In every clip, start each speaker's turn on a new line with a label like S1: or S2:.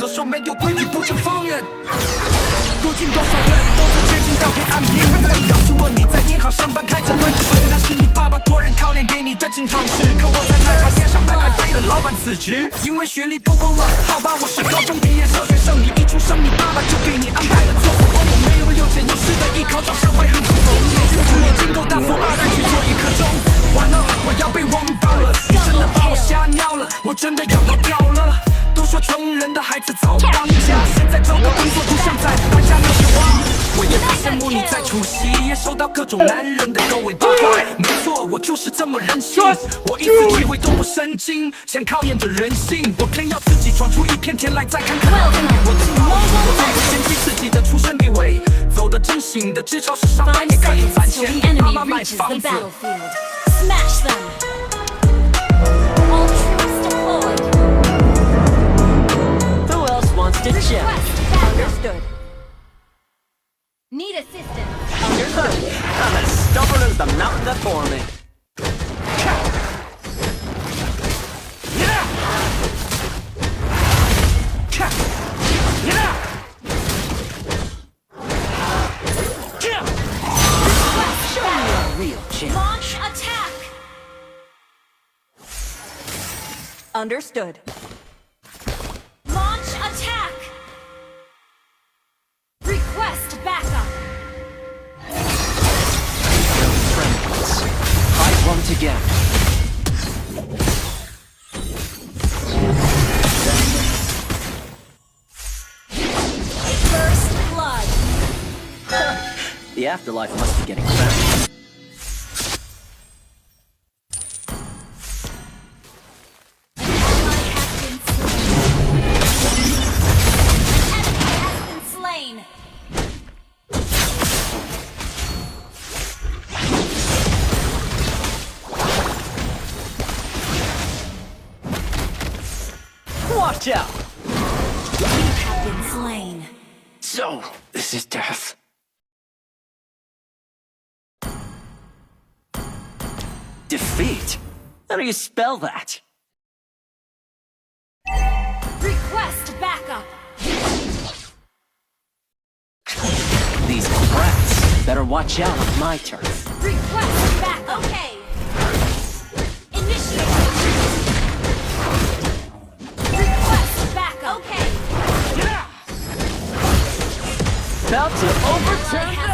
S1: 说没有规矩不成方圆。如今多少人都是接近到黑暗边缘，告诉我你在银行上班开着轮子，那是你爸爸托人靠脸给你的经常吃。可我在奶茶店上班还背了老板辞职，因为学历不够了。好吧，我是高中毕业小学生，你一出生你爸爸就给你安排了做富翁。我没有有钱有势的依靠，找社会很普通。眼睛够大，富二代去做一刻钟。完了，我要被网暴了，你真的把我吓尿了，我真的要跑掉了。都说穷人的孩子早当家，现在找个工作就像在大家没有忘。我也不羡慕你在除夕夜收到各种男人的狗尾巴花。没错，我就是这么任性，我一次机会都不神经，先考验着人性。我偏要自己闯出一片天来，再看看老天给我自由。我从不嫌弃自己的出身地位，走得真行的至少是上班也可以赚钱，妈妈买房子。
S2: Smash them. All troops deployed.
S3: Who else wants to chill?
S2: Understood. Need assistance.
S3: Understood. I'm as stubborn as the mountain that bore me. Show me a real champ.
S2: Launch attack.
S3: Understood.
S2: Launch attack. Request backup.
S3: Trembles. Fight one together.
S2: First blood.
S3: The afterlife must be getting better. Watch out!
S2: You have been slain.
S3: So, this is death. Defeat? How do you spell that?
S2: Request backup.
S3: These brats better watch out on my turf.
S2: Request backup. Okay. Initiate retreat. Request backup. Okay.
S3: About to overturn the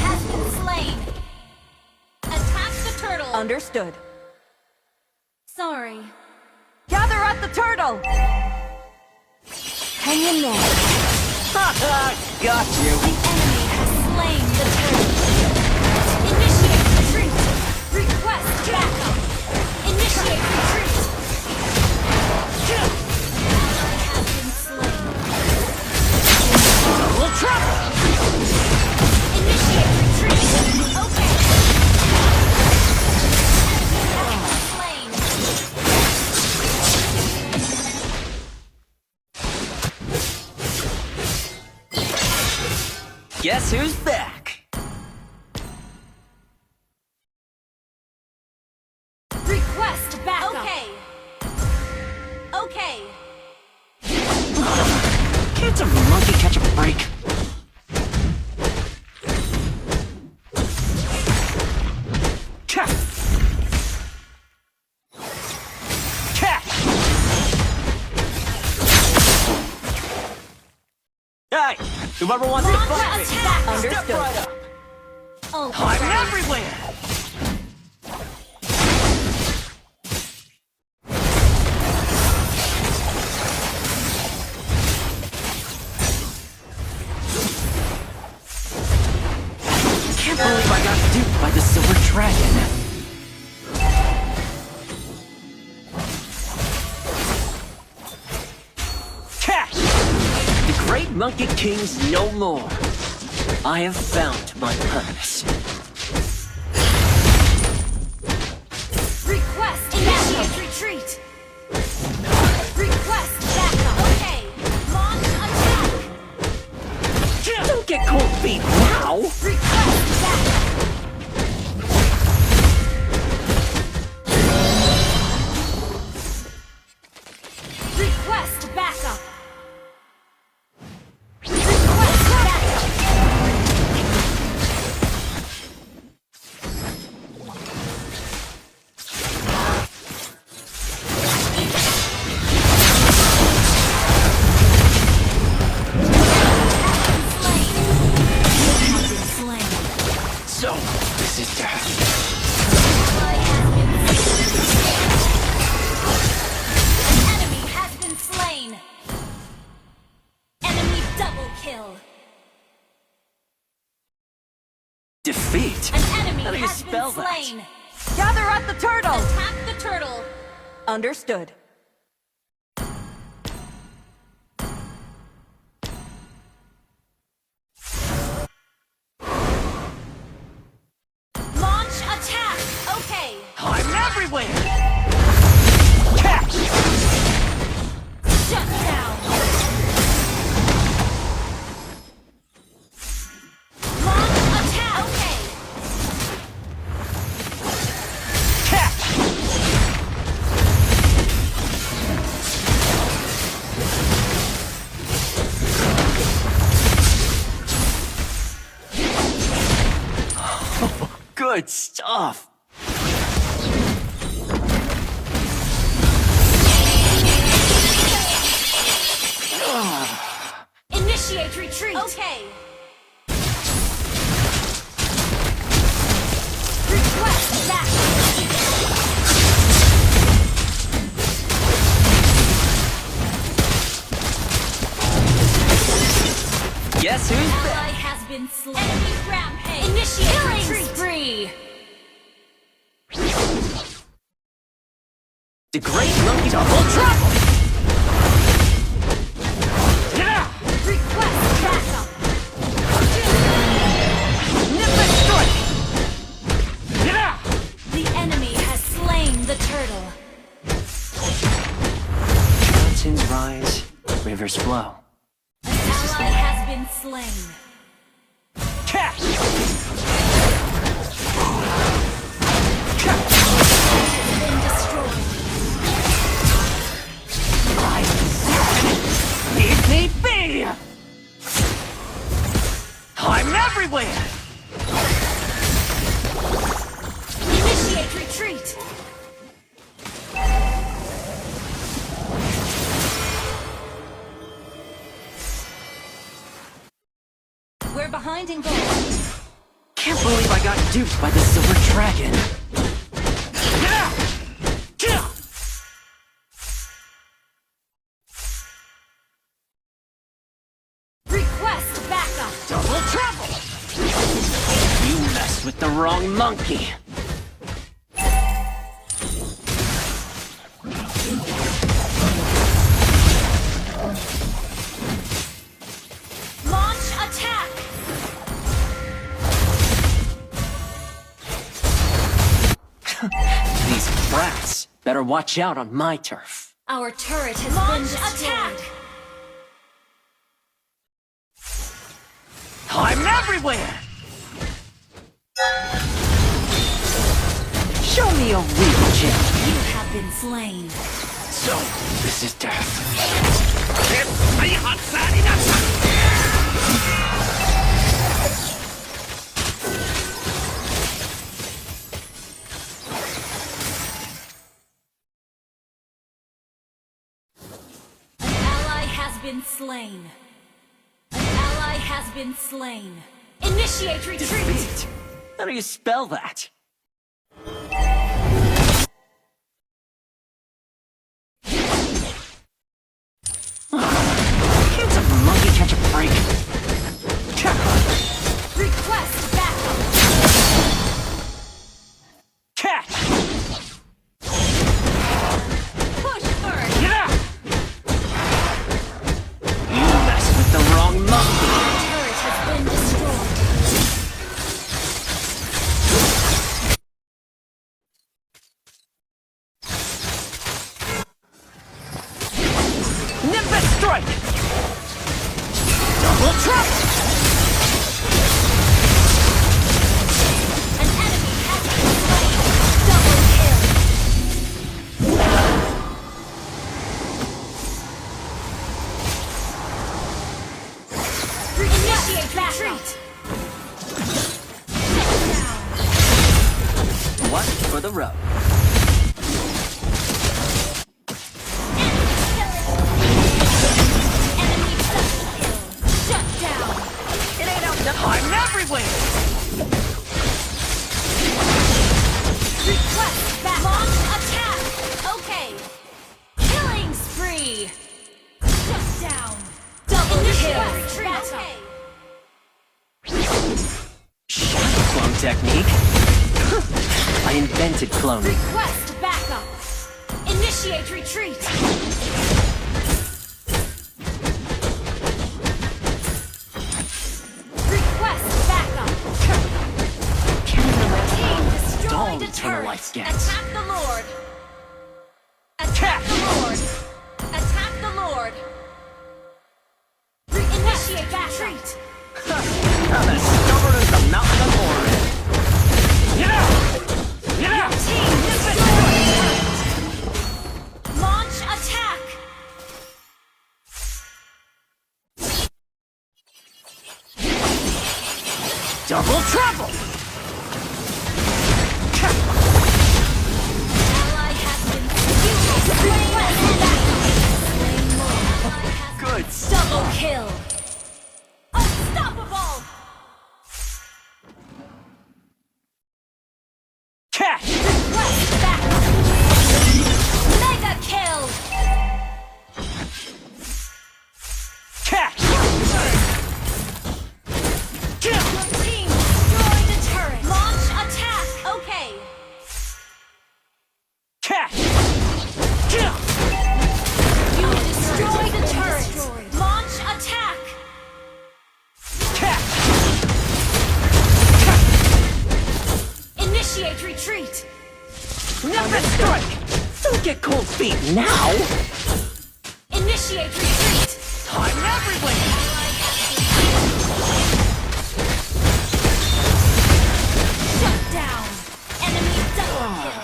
S2: Has been slain. Attack the turtle.
S3: Understood.
S2: Sorry.
S3: Gather at the turtle!
S2: Hang in there.
S3: Haha, got you.
S2: The enemy has slain the turtle. Initiate retreat. Request backup. Initiate retreat. Ally has been slain.
S3: Double trouble!
S2: Initiate retreat. Okay. Enemy has been slain.
S3: Guess who's back?
S2: Request backup. Okay. Okay.
S3: Can't a monkey catch a break? Catch! Catch! Hey! Whoever wants to
S2: Launch
S3: fight me,
S2: attack.
S3: step right up!
S2: Oh,
S3: I'm everywhere! Can't believe I got duped by the silver dragon. Catch! The great monkey king's no more. I have found my purpose.
S2: request initiate retreat. Request backup. Okay. Launch attack.
S3: Don't get cold feet now!
S2: Request backup. Request backup. Enemy double kill.
S3: Defeat?
S2: An enemy
S3: How do you
S2: has been
S3: spell that?
S2: slain.
S4: Gather at the turtle!
S2: Attack the turtle.
S4: Understood.
S2: Launch attack. Okay.
S3: I'm everywhere! Catch!
S2: Shut down. Launch attack. Okay.
S3: Catch! Good stuff!
S2: Initiate retreat. Okay. Request backup.
S3: Guess who's back?
S2: Ally has been slain. Enemy rampage. Initiate retreat. Spree.
S3: The great monkey double trouble!
S2: Request backup.
S3: Nimbus strike!
S2: The enemy has slain the turtle.
S3: Mountains rise, rivers flow.
S2: An ally has been slain.
S3: Catch!
S2: Been destroyed.
S3: If need be! I'm everywhere!
S2: Initiate retreat. We're behind in gold.
S3: Can't believe I got duped by the silver dragon.
S2: Request backup.
S3: Double trouble! You messed with the wrong monkey.
S2: Launch attack.
S3: These brats better watch out on my turf.
S2: Our turret has been destroyed. Attack.
S3: I'm everywhere! Show me a real champion.
S2: You have been slain.
S3: So, this is death.
S2: An ally has been slain. An ally has been slain. Initiate retreat.
S3: Defeat? How do you spell that? Can't a monkey catch a break?
S2: Request backup.
S3: Catch!
S2: Push first.
S3: You messed with the wrong monkey.
S2: Our turret has been destroyed.
S3: Nimbus strike! Double trouble!
S2: An enemy has been slain. Double kill. Initiate retreat.
S3: One for the road.
S2: Enemy double kill. Shut down.
S3: It ain't out nothing. I'm everywhere!
S2: Request back. Launch attack. Okay. Killing spree. kill.
S3: Shadow clone technique? I invented cloning.
S2: Request backup. Initiate retreat. Request backup. Team destroyed a
S3: eternal life
S2: turret.
S3: gets.
S2: Attack the Lord. Attack the Lord. Attack the Lord. Initiate retreat.
S3: I'm as stubborn as the mountain of Oregon.
S2: Team destroyed a turret. Launch attack.
S3: Double trouble!
S2: Ally has been slain.
S3: Good.
S2: Double kill. Unstoppable.
S3: Catch!
S2: Request backup. Mega kill.
S3: Catch!
S2: Your team destroyed a turret. Launch attack. Okay.
S3: Catch!
S2: You destroyed a turret. Launch attack.
S3: Catch!
S2: Initiate retreat.
S3: Never strike! Don't get cold feet now!
S2: Initiate retreat.
S3: I'm everywhere!
S2: Shut down. Enemy double kill.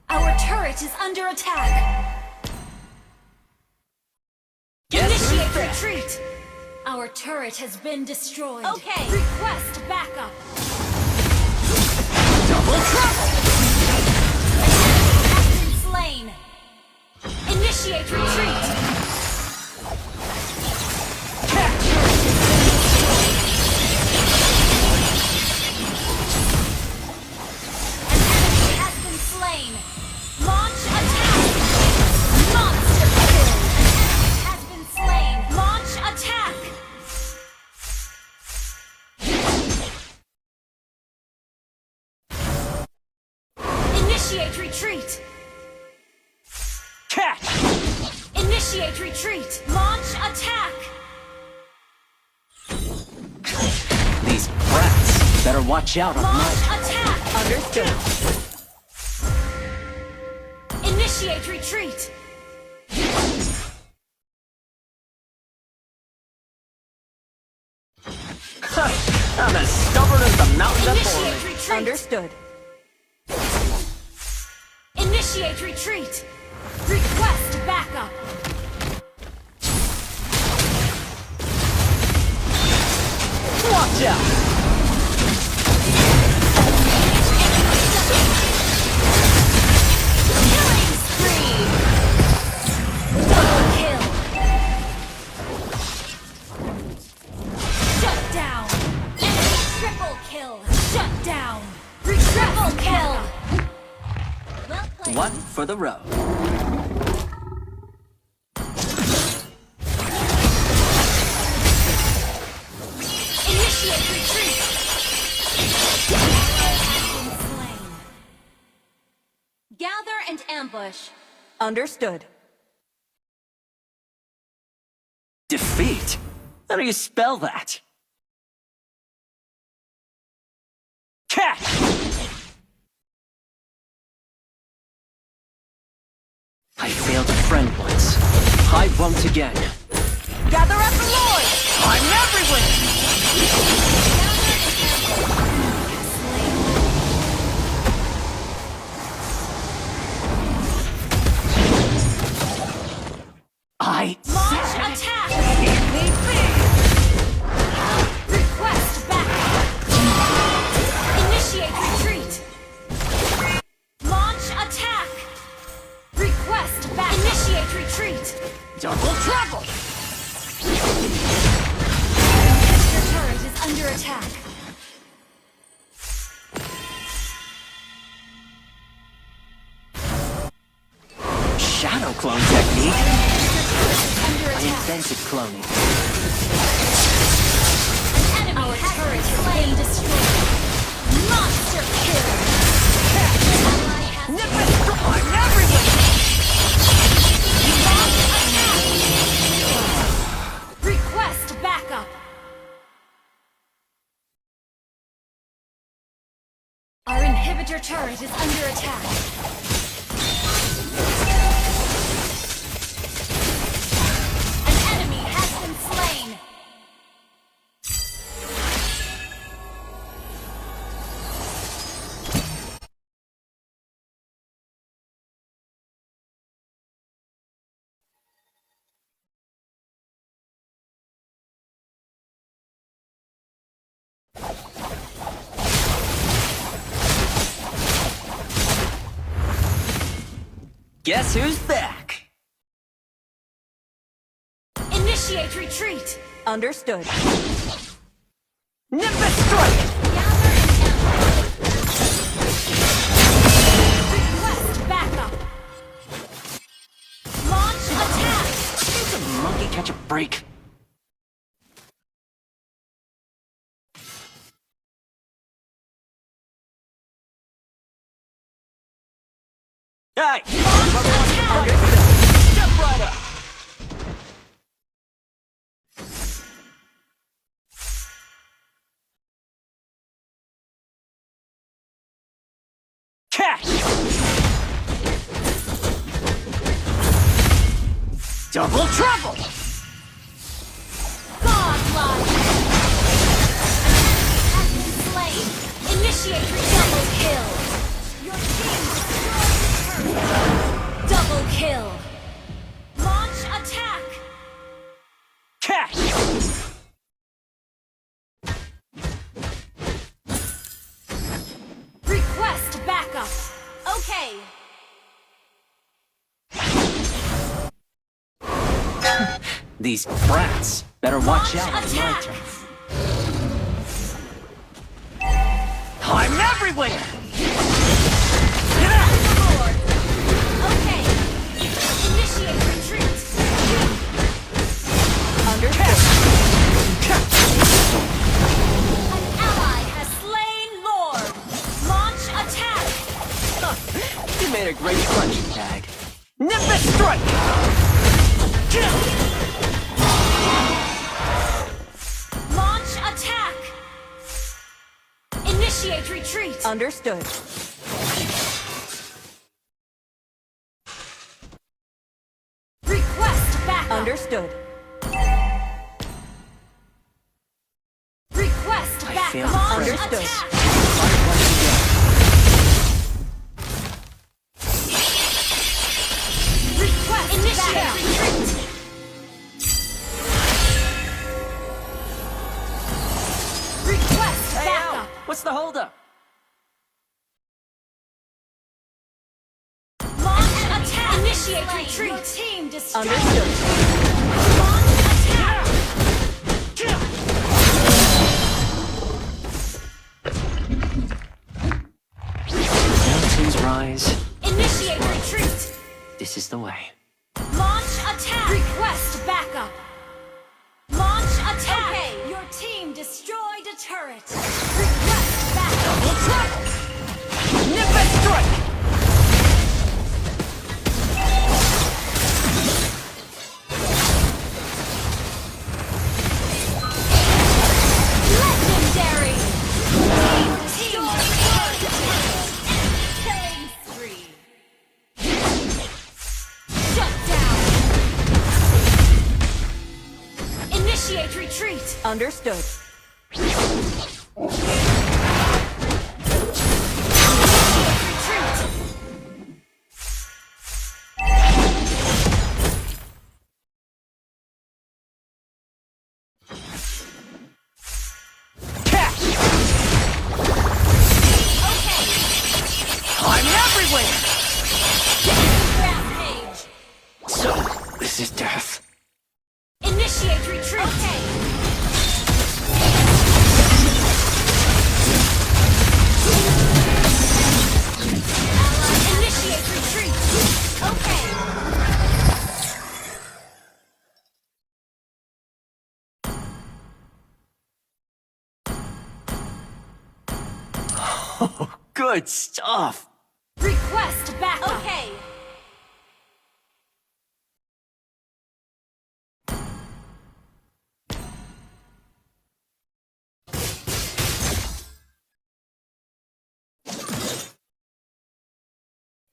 S2: Our turret is under attack. Initiate retreat. Our turret has been destroyed. Okay. Request backup.
S3: Double trouble!
S2: Has been slain. Initiate retreat. An enemy has been slain. Launch attack. Monster kill. An enemy has been slain. Launch attack. Initiate retreat.
S3: Catch!
S2: Initiate retreat. Launch attack.
S3: These brats better watch out on
S2: Launch
S3: my...
S2: attack.
S4: Understood.
S2: Initiate retreat.
S3: I'm as stubborn as the mountain of
S2: Initiate
S3: Oregon.
S2: retreat.
S4: Understood.
S2: Initiate retreat. Request backup.
S3: Watch out!
S2: Killing spree. Double kill. Shut down. Enemy triple kill. Shut down. Triple kill. Well played.
S3: One for the road.
S2: Initiate retreat. Ally has been slain. Gather and ambush.
S4: Understood.
S3: Defeat? How do you spell that? Catch! I failed a friend once. I won't again.
S4: Gather up the Lord!
S3: I'm everywhere! I
S2: Launch attack. Request back.
S3: clone technique.
S2: Under
S3: I
S2: attack.
S3: invented cloning.
S2: An enemy turret slain destroyed. Monster kill. An ally has been attack. Request backup. Our inhibitor turret is under attack. An enemy has been slain.
S3: Guess who's back?
S2: Initiate retreat.
S4: Understood.
S3: Nimbus strike!
S2: Gather an ally. Request backup. Launch attack.
S3: Did the monkey catch a break? Hey! Step right up! Catch! Double trouble!
S2: Godlike. An enemy has been slain. Initiate double kill. Your team destroyed the turret. Double kill. Launch attack.
S3: Catch!
S2: Request backup. Okay.
S3: These brats better watch
S2: Launch
S3: out on my
S2: attack.
S3: turn. I'm everywhere!
S2: Lord. Okay. Initiate retreat.
S4: Understood.
S2: An ally has slain Lord. Launch attack.
S3: You made a great punching bag. Nimbus strike!
S2: Launch attack. Initiate retreat.
S4: Understood.
S2: Request backup.
S4: Understood.
S2: Request
S3: I
S2: backup.
S3: feel
S2: Launch
S4: Understood.
S2: attack. Request initiate retreat. Request
S3: Hey,
S2: backup.
S3: Al, what's the holdup?
S2: Launch attack. Initiate retreat. Your team destroyed.
S4: Understood.
S2: Launch attack.
S3: Mountains rise.
S2: Initiate retreat.
S3: This is the way.
S2: Launch attack. Request backup. Launch attack. Okay, your team destroyed a turret. Request backup.
S3: Nimbus strike!
S2: Legendary. Team killing spree. Shut down. Initiate retreat.
S4: Understood.
S2: Retreat.
S3: Catch!
S2: Okay.
S3: I'm everywhere!
S2: Rampage.
S3: So, this is death.
S2: Initiate retreat. Okay.
S3: Oh, good stuff.
S2: Request backup. Okay.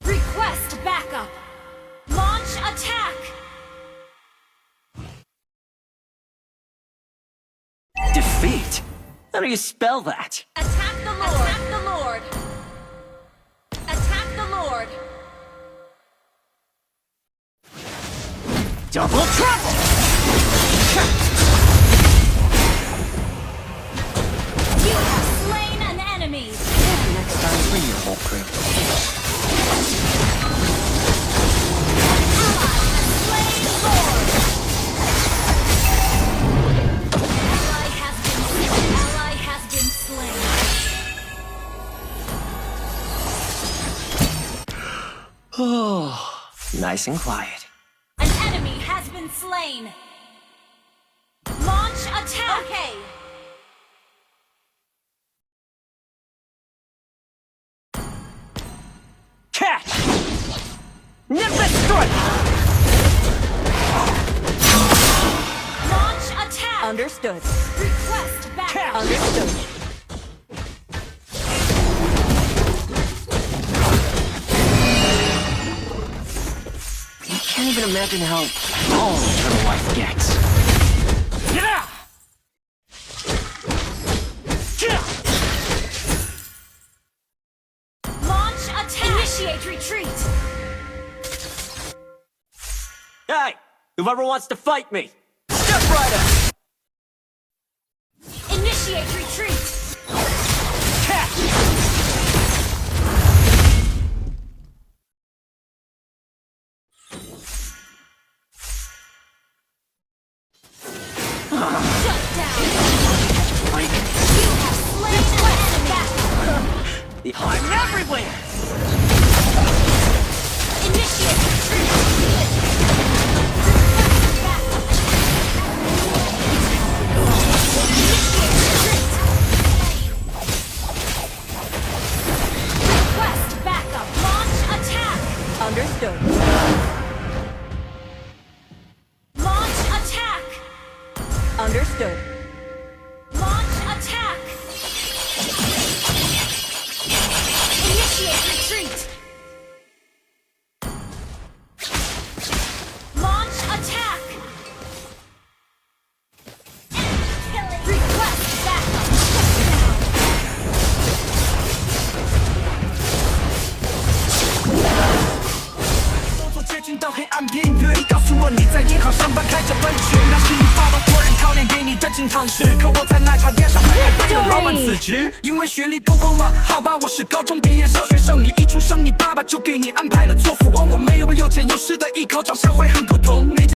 S2: Request backup. Launch attack.
S3: Defeat? How do you spell that?
S2: Attack the Lord. Attack the Lord. Attack the Lord.
S3: Double trouble!
S2: You have slain an enemy.
S3: Next time, bring your whole crew.
S2: Slain Lord. Ally has been slain.
S3: Oh, nice and quiet.
S2: An enemy has been slain. Launch attack. Okay.
S3: Catch! Nimbus strike!
S2: Launch attack.
S4: Understood.
S2: Request backup.
S4: Understood.
S3: You can't even imagine how long turtle life gets. Yeah!
S2: Launch attack. Initiate retreat.
S3: Hey, whoever wants to fight me, step right up!
S2: Initiate retreat.
S3: Catch!
S2: Shut down.
S3: Break.
S2: You have slain an enemy.
S3: I'm everywhere!
S2: Initiate retreat. Request backup. Launch attack.
S4: Understood.
S2: Launch attack.
S4: Understood.
S2: Launch attack. Initiate retreat. Launch attack. Request backup.
S1: 动作接近到黑暗边缘，告诉我你在银行上班开着奔驰，那是你爸爸托人靠脸给你的金汤匙，可我在奶茶店上班还被老板辞职，因为学历不够嘛。好吧，我是高中毕业小学生，你一出生你爸爸就给你安排了做富翁，我没有有钱有势的一口，长相会很普通。